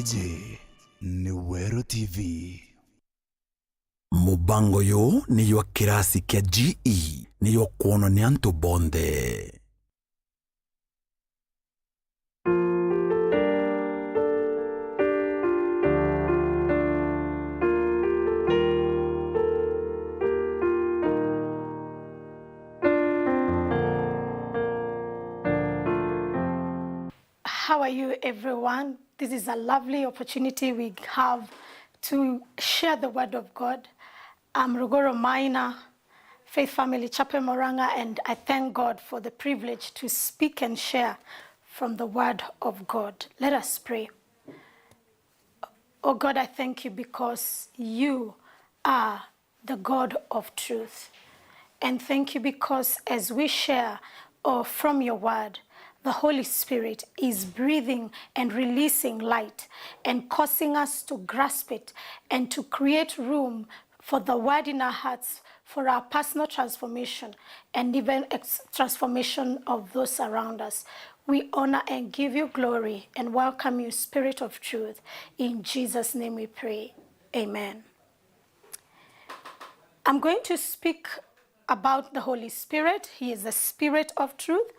Iji ni Meru TV. Mubango yo ni yo kirasi kia GE ni yo kuono ni anto bonde. How are you, everyone? This is a lovely opportunity we have to share the Word of God. I'm Rugoro Maina, Faith Family Chapel Moranga, and I thank God for the privilege to speak and share from the Word of God. Let us pray. Oh God, I thank you because you are the God of truth. And thank you because as we share from your Word, the Holy Spirit is breathing and releasing light and causing us to grasp it and to create room for the word in our hearts, for our personal transformation and even transformation of those around us. We honor and give you glory and welcome you, Spirit of Truth. In Jesus' name we pray. Amen. I'm going to speak about the Holy Spirit. He is the Spirit of Truth.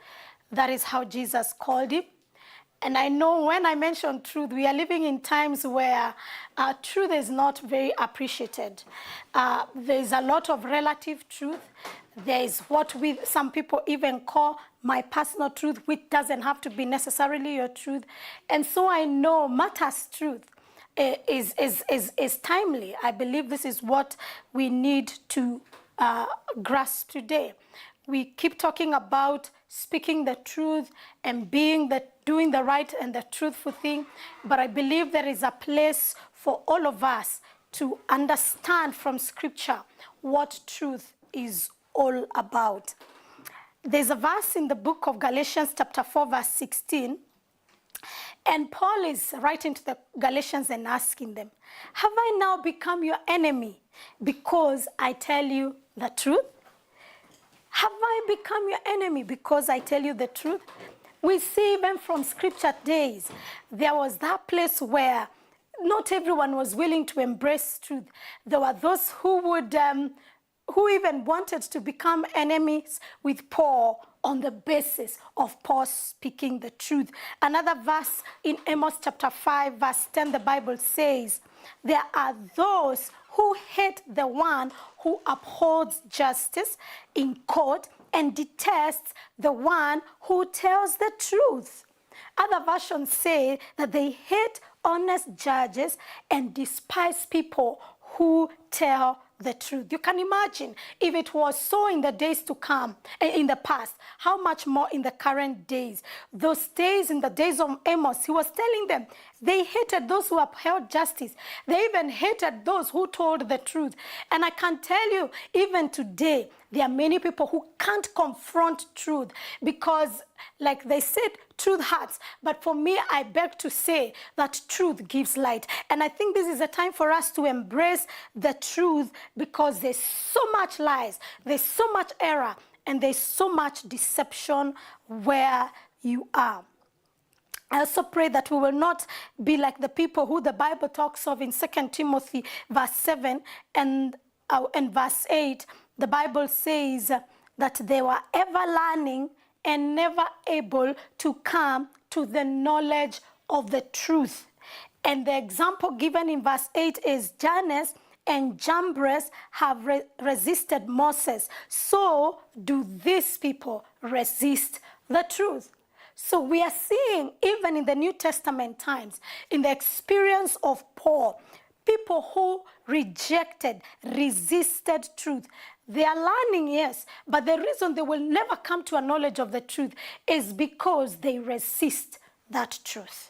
That is how Jesus called him. And I know when I mention truth, we are living in times where truth is not very appreciated. There is a lot of relative truth. There is what some people even call my personal truth, which doesn't have to be necessarily your truth. And so I know Martha's truth is timely. I believe this is what we need to grasp today. We keep talking about speaking the truth and doing the right and the truthful thing. But I believe there is a place for all of us to understand from Scripture what truth is all about. There's a verse in the book of Galatians chapter 4, verse 16. And Paul is writing to the Galatians and asking them, have I now become your enemy because I tell you the truth? Have I become your enemy because I tell you the truth? We see even from Scripture days, there was that place where not everyone was willing to embrace truth. There were those who even wanted to become enemies with Paul on the basis of Paul speaking the truth. Another verse in Amos chapter 5, verse 10, the Bible says, there are those who hate the one who upholds justice in court and detests the one who tells the truth. Other versions say that they hate honest judges and despise people who tell the truth. You can imagine if it was so in the days to come, in the past, how much more in the current days. Those days, in the days of Amos, he was telling them they hated those who upheld justice. They even hated those who told the truth. And I can tell you, even today, there are many people who can't confront truth because, like they said, truth hurts. But for me, I beg to say that truth gives light. And I think this is a time for us to embrace the truth because there's so much lies, there's so much error, and there's so much deception where you are. I also pray that we will not be like the people who the Bible talks of in 2 Timothy verse 7 and verse 8. The Bible says that they were ever learning and never able to come to the knowledge of the truth. And the example given in verse 8 is Jannes and Jambres have resisted Moses. So do these people resist the truth. So we are seeing, even in the New Testament times, in the experience of Paul, people who resisted truth. They are learning, yes, but the reason they will never come to a knowledge of the truth is because they resist that truth.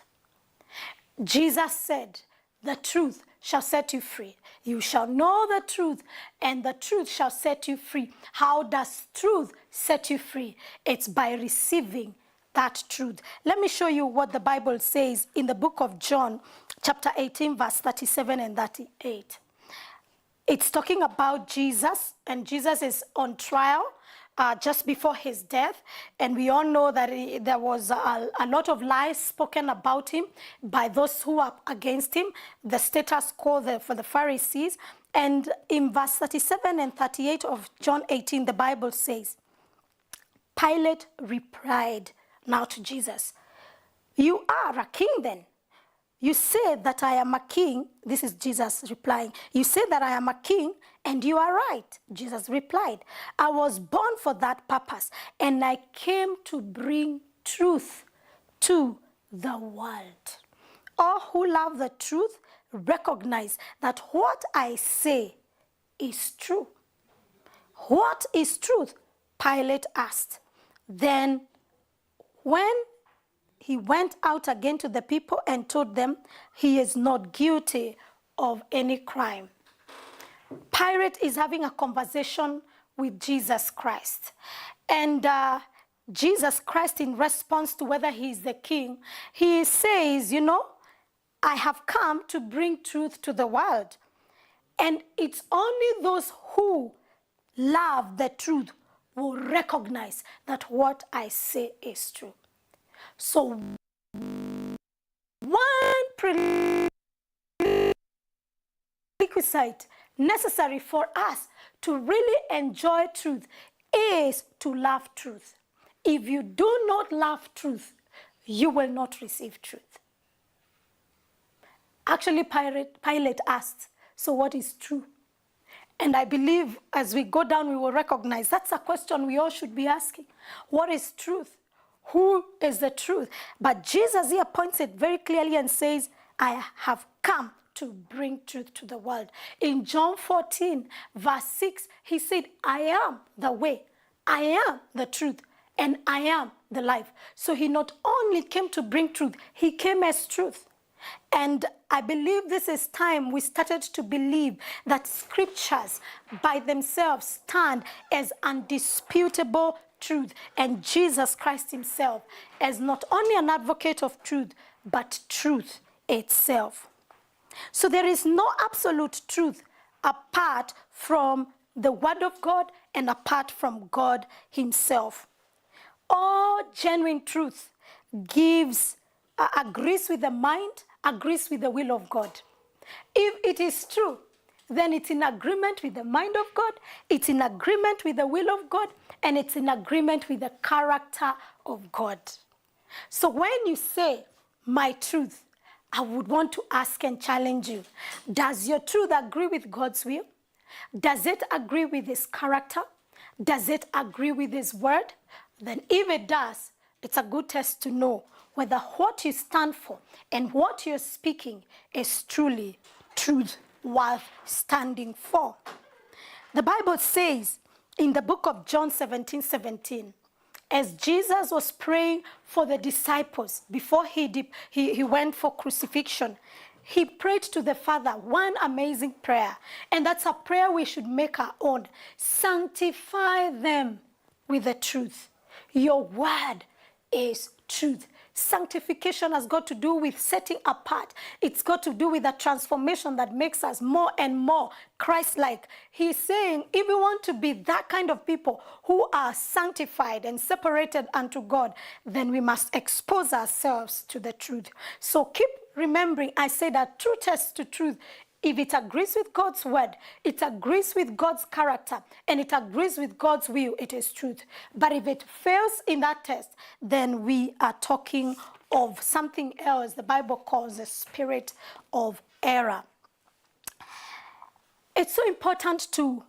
Jesus said, the truth shall set you free. You shall know the truth, and the truth shall set you free. How does truth set you free? It's by receiving that truth. Let me show you what the Bible says in the book of John, chapter 18, verse 37 and 38. It's talking about Jesus, and Jesus is on trial just before his death. And we all know that there was a lot of lies spoken about him by those who are against him, the status quo for the Pharisees. And in verse 37 and 38 of John 18, the Bible says, Pilate replied now to Jesus, "You are a king then. You say that I am a king." This is Jesus replying. "You say that I am a king, and you are right." Jesus replied, "I was born for that purpose, and I came to bring truth to the world. All who love the truth recognize that what I say is true." "What is truth?" Pilate asked. Then when he went out again to the people and told them he is not guilty of any crime. Pilate is having a conversation with Jesus Christ. And Jesus Christ, in response to whether he is the king, he says, "I have come to bring truth to the world. And it's only those who love the truth will recognize that what I say is true." So one prerequisite necessary for us to really enjoy truth is to love truth. If you do not love truth, you will not receive truth. Actually, Pilate asked, "So what is true?" And I believe as we go down, we will recognize that's a question we all should be asking. What is truth? Who is the truth? But Jesus here points it very clearly and says, "I have come to bring truth to the world." In John 14, verse 6, he said, "I am the way, I am the truth, and I am the life." So he not only came to bring truth, he came as truth. And I believe this is time we started to believe that scriptures by themselves stand as undisputable truth, and Jesus Christ himself as not only an advocate of truth, but truth itself. So there is no absolute truth apart from the Word of God and apart from God himself. All genuine truth agrees with the mind, agrees with the will of God. If it is true, then it's in agreement with the mind of God, it's in agreement with the will of God, and it's in agreement with the character of God. So when you say, "My truth," I would want to ask and challenge you, does your truth agree with God's will? Does it agree with his character? Does it agree with his word? Then if it does, it's a good test to know whether what you stand for and what you're speaking is truly truth worth standing for. The Bible says in the book of John 17:17, as Jesus was praying for the disciples before he went for crucifixion, he prayed to the Father one amazing prayer. And that's a prayer we should make our own. "Sanctify them with the truth. Your word is truth." Sanctification has got to do with setting apart. It's got to do with a transformation that makes us more and more Christ-like. He's saying if we want to be that kind of people who are sanctified and separated unto God, then we must expose ourselves to the truth. So keep remembering, I say that true test to truth, if it agrees with God's word, it agrees with God's character, and it agrees with God's will, it is truth. But if it fails in that test, then we are talking of something else the Bible calls the spirit of error. It's so important to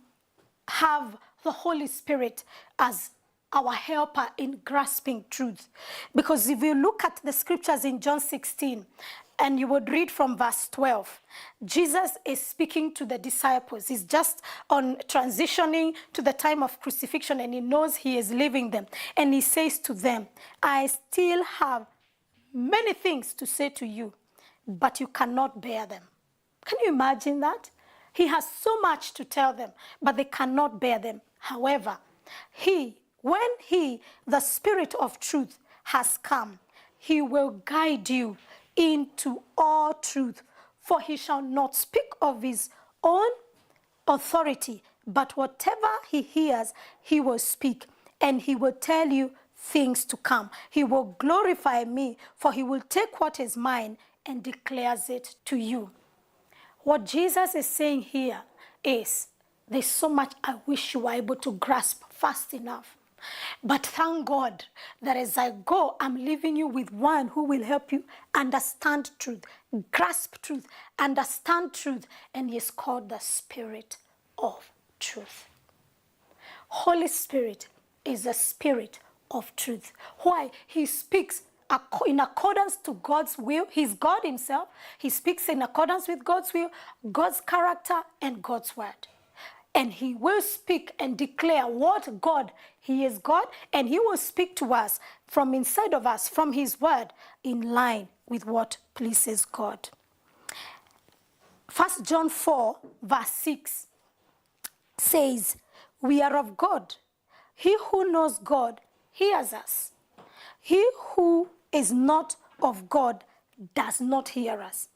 have the Holy Spirit as our helper in grasping truth. Because if you look at the scriptures in John 16, and you would read from verse 12, Jesus is speaking to the disciples. He's just on transitioning to the time of crucifixion, and he knows he is leaving them. And he says to them, "I still have many things to say to you, but you cannot bear them." Can you imagine that? He has so much to tell them, but they cannot bear them. However, when the Spirit of truth has come, he will guide you into all truth, for he shall not speak of his own, authority, but whatever he hears, he will speak, and he will tell you things to come. He will glorify me, for he will take what is mine and declares it to you. What Jesus is saying here is, there's so much I wish you were able to grasp fast enough. But thank God that as I go, I'm leaving you with one who will help you understand truth, grasp truth, understand truth, and he is called the Spirit of Truth. Holy Spirit is the Spirit of truth. Why? He speaks in accordance to God's will. He's God himself. He speaks in accordance with God's will, God's character, and God's word. And he will speak and declare what God, he is God, and he will speak to us from inside of us, from his word, in line with what pleases God. 1 John 4, verse 6 says, we are of God. He who knows God hears us. He who is not of God does not hear us.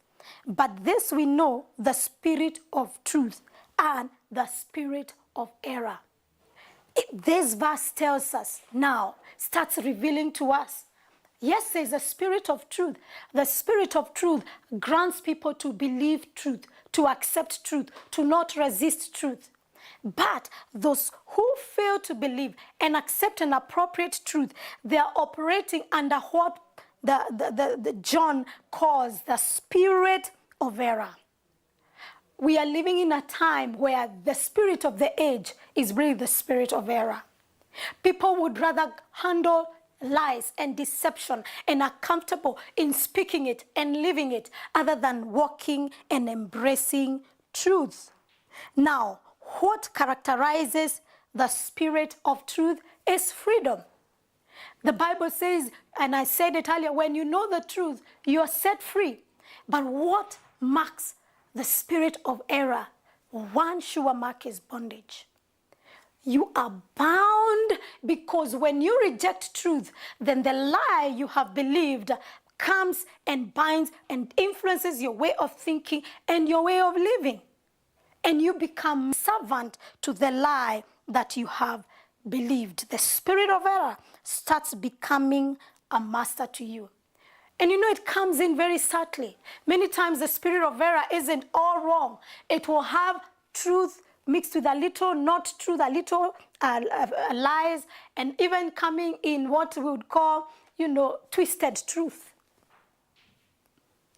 But this we know, the spirit of truth and the spirit of error. This verse tells us now, starts revealing to us. Yes, there's a spirit of truth. The spirit of truth grants people to believe truth, to accept truth, to not resist truth. But those who fail to believe and accept an appropriate truth, they are operating under what the John calls the spirit of error. We are living in a time where the spirit of the age is really the spirit of error. People would rather handle lies and deception and are comfortable in speaking it and living it other than walking and embracing truth. Now, what characterizes the spirit of truth is freedom. The Bible says, and I said it earlier, when you know the truth, you are set free. But what marks the spirit of error? One sure mark is bondage. You are bound, because when you reject truth, then the lie you have believed comes and binds and influences your way of thinking and your way of living. And you become servant to the lie that you have believed. The spirit of error starts becoming a master to you. And you know, it comes in very subtly. Many times the spirit of error isn't all wrong. It will have truth mixed with a little not truth, a little lies, and even coming in what we would call, twisted truth.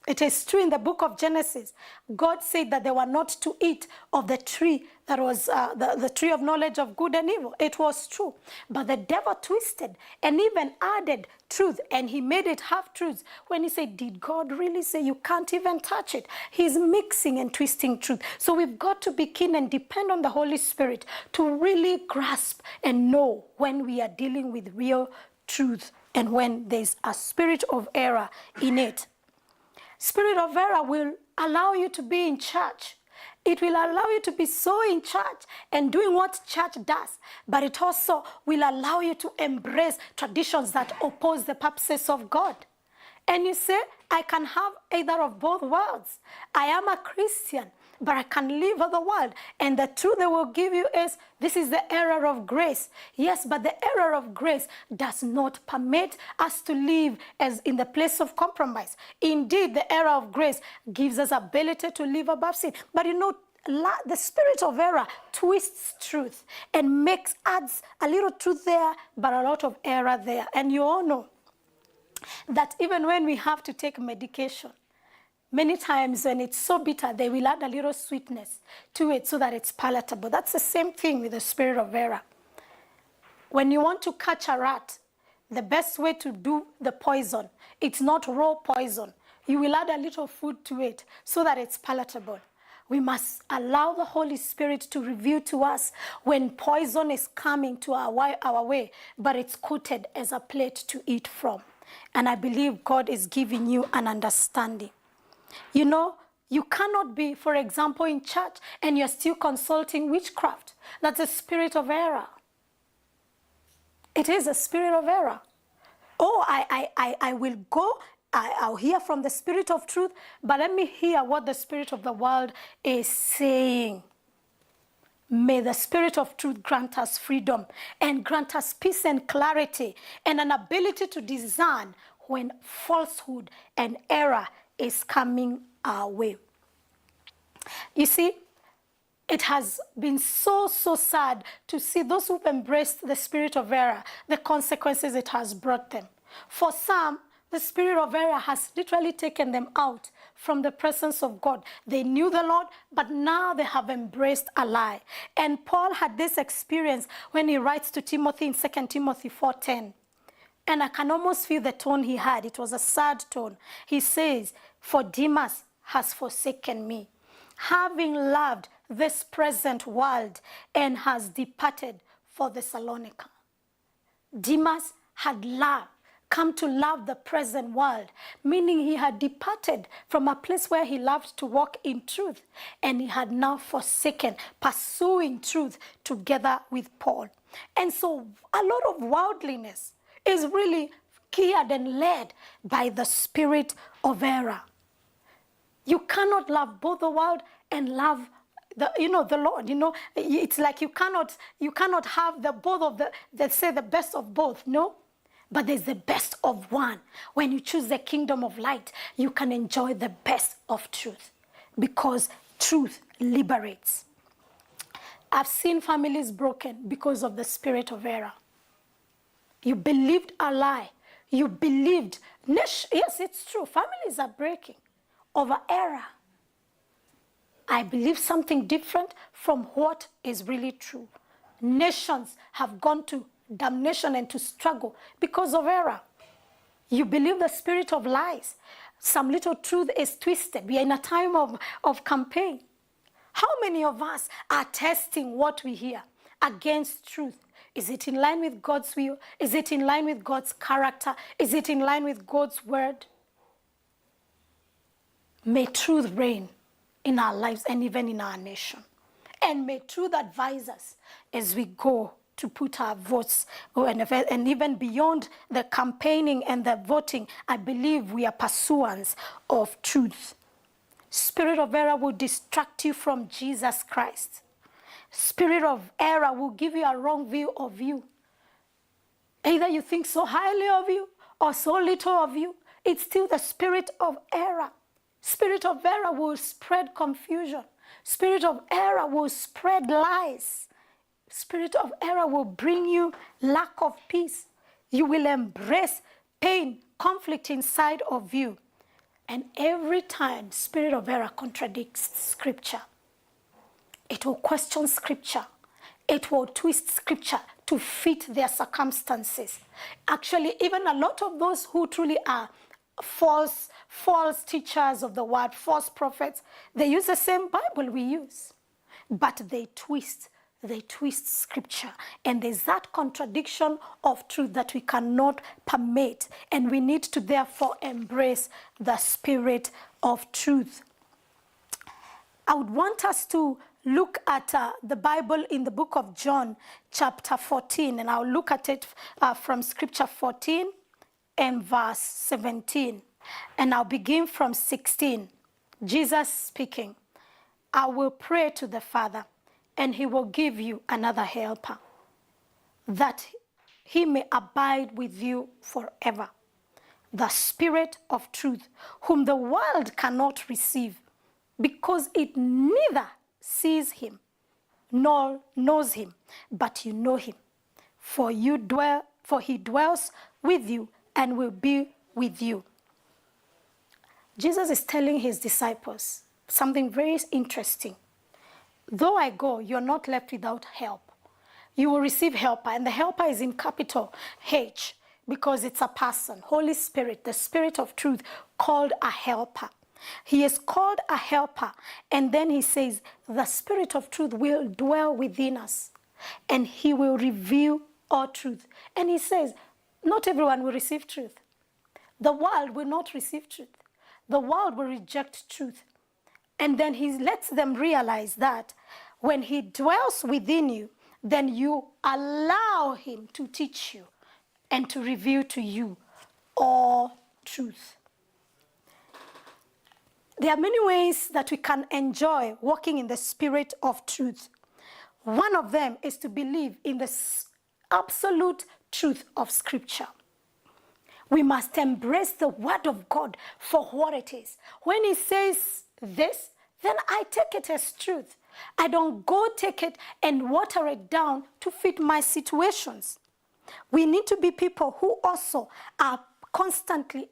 It is true in the book of Genesis, God said that they were not to eat of the tree that was the tree of knowledge of good and evil. It was true. But the devil twisted and even added truth, and he made it half-truths. When he said, did God really say you can't even touch it? He's mixing and twisting truth. So we've got to be keen and depend on the Holy Spirit to really grasp and know when we are dealing with real truth and when there's a spirit of error in it. Spirit of error will allow you to be in church. It will allow you to be so in church and doing what church does. But it also will allow you to embrace traditions that oppose the purposes of God. And you say, I can have either of both worlds. I am a Christian, but I can live of the world. And the truth they will give you is, this is the error of grace. Yes, but the error of grace does not permit us to live as in the place of compromise. Indeed, the error of grace gives us ability to live above sin. But the spirit of error twists truth and adds a little truth there, but a lot of error there. And you all know that even when we have to take medication, many times when it's so bitter, they will add a little sweetness to it so that it's palatable. That's the same thing with the spirit of error. When you want to catch a rat, the best way to do the poison, it's not raw poison. You will add a little food to it so that it's palatable. We must allow the Holy Spirit to reveal to us when poison is coming to our way, but it's coated as a plate to eat from. And I believe God is giving you an understanding. You know, you cannot be, for example, in church and you're still consulting witchcraft. That's a spirit of error. It is a spirit of error. Oh, I will go, I'll hear from the spirit of truth, but let me hear what the spirit of the world is saying. May the Spirit of truth grant us freedom and grant us peace and clarity and an ability to discern when falsehood and error is coming our way. You see, it has been so sad to see those who've embraced the spirit of error, the consequences it has brought them. For some, the spirit of error has literally taken them out from the presence of God. They knew the Lord, but now they have embraced a lie. And Paul had this experience when he writes to Timothy in 2 Timothy 4:10. And I can almost feel the tone he had. It was a sad tone. He says, "For Demas has forsaken me, having loved this present world, and has departed for Thessalonica." Demas had come to love the present world, meaning he had departed from a place where he loved to walk in truth, and he had now forsaken pursuing truth together with Paul. And so a lot of worldliness is really geared and led by the spirit of error. You cannot love both the world and love the Lord. It's like you cannot have the both of the best of both. No, but there's the best of one. When you choose the kingdom of light, you can enjoy the best of truth, because truth liberates. I've seen families broken because of the spirit of error. You believed a lie. You believed, yes, it's true, families are breaking over error. I believe something different from what is really true. Nations have gone to damnation and to struggle because of error. You believe the spirit of lies. Some little truth is twisted. We are in a time of campaign. How many of us are testing what we hear against truth? Is it in line with God's will? Is it in line with God's character? Is it in line with God's word? May truth reign in our lives and even in our nation. And may truth advise us as we go to put our votes, and even beyond the campaigning and the voting, I believe we are pursuers of truth. Spirit of error will distract you from Jesus Christ. Spirit of error will give you a wrong view of you. Either you think so highly of you or so little of you. It's still the spirit of error. Spirit of error will spread confusion. Spirit of error will spread lies. Spirit of error will bring you lack of peace. You will embrace pain, conflict inside of you. And every time spirit of error contradicts scripture, it will question scripture. It will twist scripture to fit their circumstances. Actually, even a lot of those who truly are false teachers of the word, false prophets, they use the same Bible we use, but they twist scripture. And there's that contradiction of truth that we cannot permit, and we need to therefore embrace the spirit of truth. I would want us to look at the Bible in the book of John, chapter 14, and I'll look at it from scripture 14 and verse 17. And I'll begin from 16. Jesus speaking, "I will pray to the Father, and he will give you another helper, that he may abide with you forever. The Spirit of truth, whom the world cannot receive, because it neither sees him nor knows him, but you know him, for he dwells with you and will be with you." Jesus is telling his disciples something very interesting. Though I go, you're not left without help. You will receive helper, and the helper is in capital H, because it's a person, Holy Spirit, the Spirit of truth, called a helper. He is called a helper, and then he says, the Spirit of truth will dwell within us, and he will reveal all truth. And he says, not everyone will receive truth. The world will not receive truth. The world will reject truth. And then he lets them realize that when he dwells within you, then you allow him to teach you and to reveal to you all truth. There are many ways that we can enjoy walking in the spirit of truth. One of them is to believe in the absolute truth of Scripture. We must embrace the Word of God for what it is. When He says this, then I take it as truth. I don't go take it and water it down to fit my situations. We need to be people who also are constantly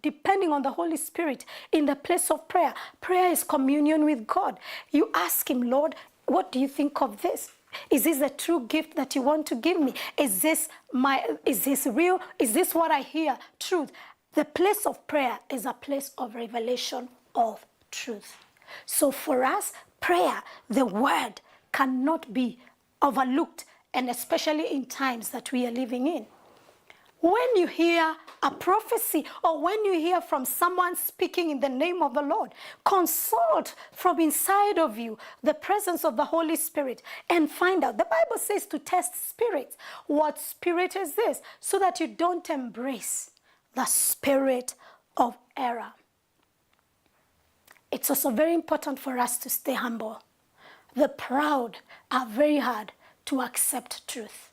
depending on the Holy Spirit in the place of prayer. Prayer is communion with God. You ask Him, Lord, what do you think of this? Is this a true gift that you want to give me? Is this real? Is this what I hear? Truth. The place of prayer is a place of revelation of truth. So for us, prayer, the word, cannot be overlooked, and especially in times that we are living in. When you hear a prophecy or when you hear from someone speaking in the name of the Lord, consult from inside of you the presence of the Holy Spirit and find out. The Bible says to test spirits. What spirit is this? So that you don't embrace the spirit of error. It's also very important for us to stay humble. The proud are very hard to accept truth.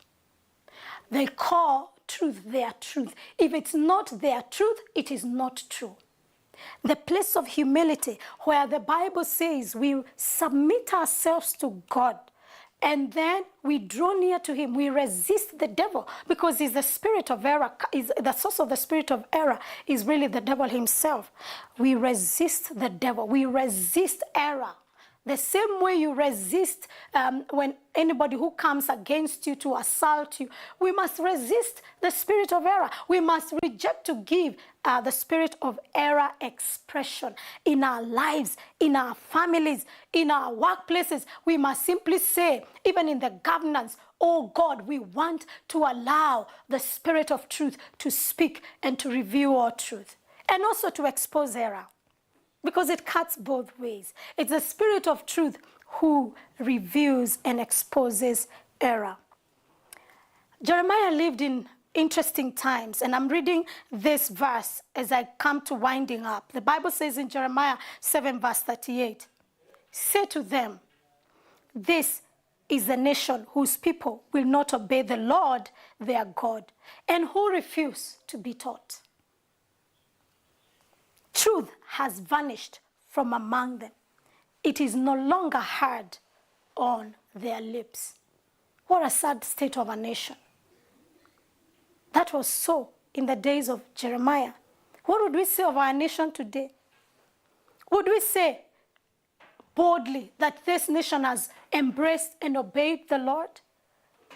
They call truth their truth. If it's not their truth, it is not true. The place of humility, where the Bible says we submit ourselves to God and then we draw near to Him, we resist the devil, because he's the spirit of error. Is the source of the spirit of error is really the devil himself. We resist the devil. We resist error. The same way you resist when anybody who comes against you to assault you, we must resist the spirit of error. We must reject to give the spirit of error expression in our lives, in our families, in our workplaces. We must simply say, even in the governance, oh God, we want to allow the spirit of truth to speak and to reveal our truth, and also to expose error. Because it cuts both ways. It's the spirit of truth who reveals and exposes error. Jeremiah lived in interesting times, and I'm reading this verse as I come to winding up. The Bible says in Jeremiah 7 verse 38, say to them, this is the nation whose people will not obey the Lord their God, and who refuse to be taught. Truth has vanished from among them. It is no longer heard on their lips. What a sad state of a nation. That was so in the days of Jeremiah. What would we say of our nation today? Would we say boldly that this nation has embraced and obeyed the Lord?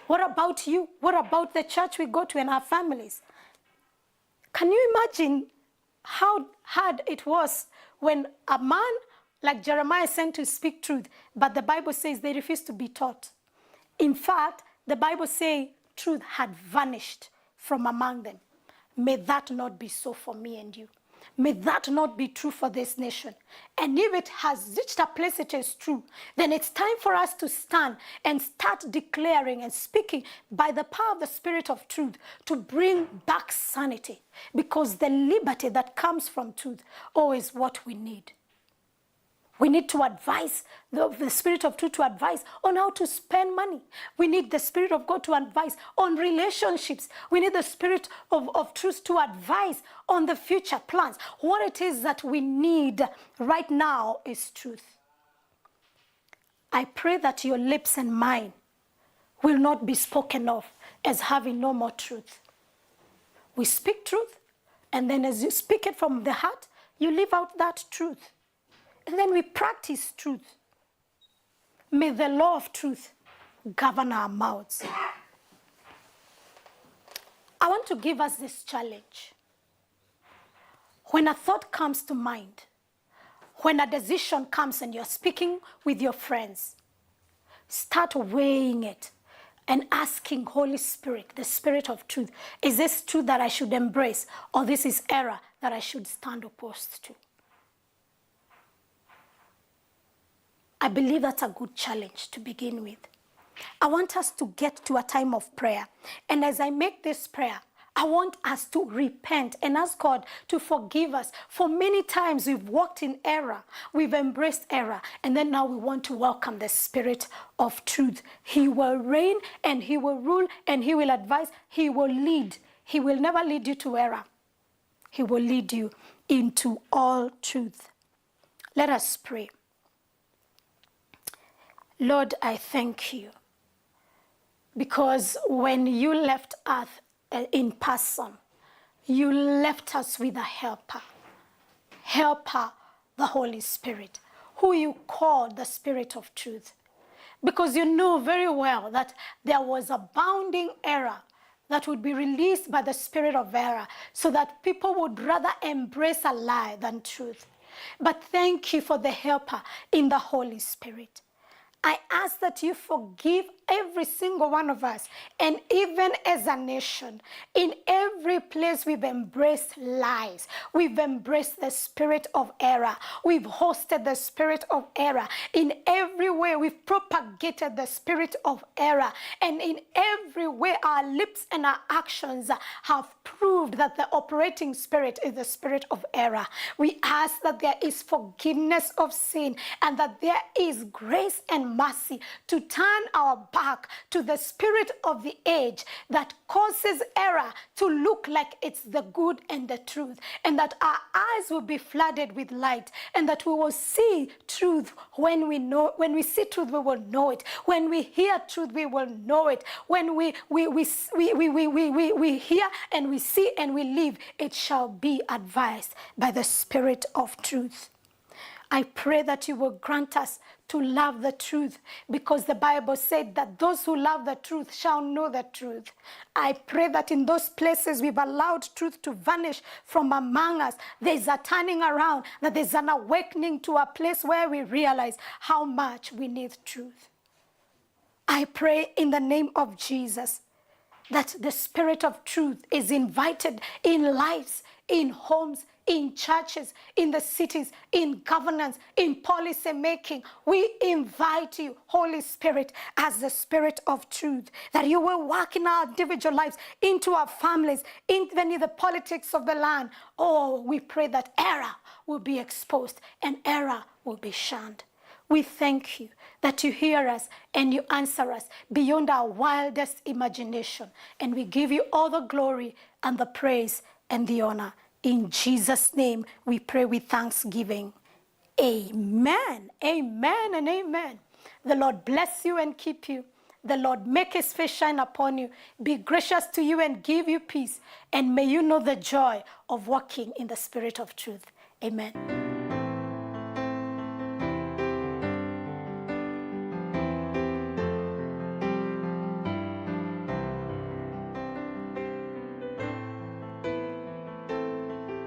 What about you? What about the church we go to and our families? Can you imagine how hard it was when a man like Jeremiah sent to speak truth, but the Bible says they refused to be taught? In fact, the Bible says truth had vanished from among them. May that not be so for me and you. May that not be true for this nation. And if it has reached a place it is true, then it's time for us to stand and start declaring and speaking by the power of the Spirit of truth to bring back sanity. Because the liberty that comes from truth is what we need. We need to advise, the Spirit of truth to advise on how to spend money. We need the Spirit of God to advise on relationships. We need the Spirit of truth to advise on the future plans. What it is that we need right now is truth. I pray that your lips and mine will not be spoken of as having no more truth. We speak truth, and then as you speak it from the heart, you live out that truth. And then we practice truth. May the law of truth govern our mouths. I want to give us this challenge. When a thought comes to mind, when a decision comes and you're speaking with your friends, start weighing it and asking Holy Spirit, the Spirit of truth, is this truth that I should embrace, or this is error that I should stand opposed to? I believe that's a good challenge to begin with. I want us to get to a time of prayer. And as I make this prayer, I want us to repent and ask God to forgive us. For many times we've walked in error, we've embraced error, and then now we want to welcome the Spirit of truth. He will reign and he will rule and he will advise, he will lead. He will never lead you to error. He will lead you into all truth. Let us pray. Lord, I thank you because when you left earth in person, you left us with a helper, the Holy Spirit, who you called the Spirit of truth. Because you knew very well that there was abounding error that would be released by the spirit of error, so that people would rather embrace a lie than truth. But thank you for the helper in the Holy Spirit. I ask that you forgive every single one of us, and even as a nation, in every place we've embraced lies, we've embraced the spirit of error, we've hosted the spirit of error, in every way we've propagated the spirit of error, and in every way our lips and our actions have proved that the operating spirit is the spirit of error. We ask that there is forgiveness of sin and that there is grace and mercy to turn our back to the spirit of the age that causes error to look like it's the good and the truth, and that our eyes will be flooded with light, and that we will see truth. When we see truth, we will know it. When we hear truth, we will know it. When we hear and we see and we live, it shall be advised by the spirit of truth. I pray that you will grant us to love the truth, because the Bible said that those who love the truth shall know the truth. I pray that in those places we've allowed truth to vanish from among us, there's a turning around, that there's an awakening to a place where we realize how much we need truth. I pray in the name of Jesus that the spirit of truth is invited in lives, in homes, in churches, in the cities, in governance, in policy making. We invite you, Holy Spirit, as the spirit of truth, that you will work in our individual lives, into our families, even in the politics of the land. Oh, we pray that error will be exposed and error will be shunned. We thank you that you hear us and you answer us beyond our wildest imagination. And we give you all the glory and the praise and the honor. In Jesus' name, we pray with thanksgiving. Amen, amen, and amen. The Lord bless you and keep you. The Lord make his face shine upon you, be gracious to you and give you peace. And may you know the joy of walking in the spirit of truth. Amen.